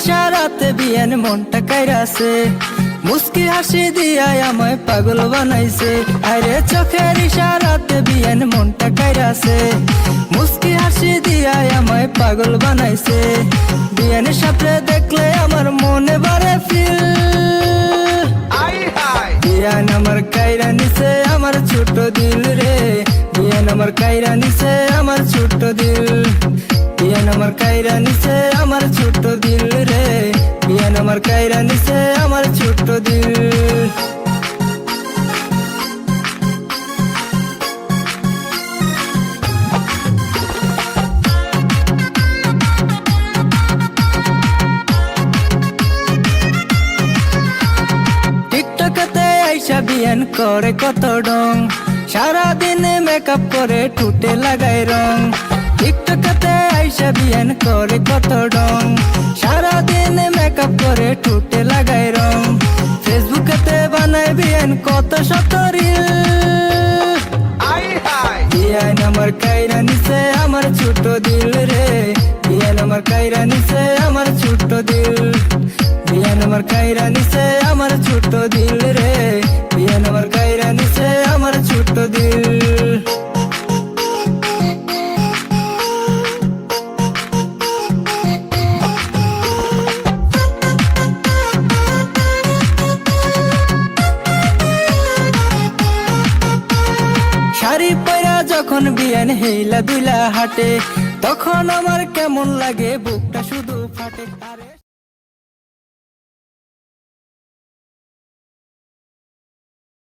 ইশারাতে বিয়ান মনটা কাইরাছে, মুস্কি হাসি দিয়াই আমায় পাগল বানাইছে। আরে চোখের ইশারাতে বিয়ান মনটা কাইরাছে, মুস্কি হাসি দিয়াই আমায় পাগল বানাইছে। বিয়ানের সাথে দেখলে আমার মনে বাড়ে ফিল, বিয়ান আমার কাইরা নিছে আমার ছোট দিল রে, বিয়ান আমার কাইরা নিছে আমার ছোট দিল, বিয়ান আমার কাইরা নিছে আমার ছোট দিল রে, বিয়ান আমার কাইরা নিছে আমার ছোট দিল। টিকটকেতে আইসা বিয়ান করে কত ডং, সারাদিনে মেকআপ করে ঠুটে লাগায় রং। টিকটকেতে আইসা বিয়ান করে কত ডং, সারাদিনে মেকআপ করে ঠুটে লাগায় রং। ফেসবুকেতে বানায় বিয়ান কত শত রিল, বিয়ান আমার কাইরা নিছে আমার ছোট দিল রে, বিয়ান আমার কাইরা নিছে আমার ছোট দিল, বিয়ান আমার কাইরা নিছে আমার ছোট দিল রে, বিয়ান আমার কাইরা নিছে আমার ছোট দিল। শাড়ি পরা যখন বিয়ান হেইলা দুইলা হাটে, তখন আমার কেমন লাগে বুকটা শুধু ফাটে।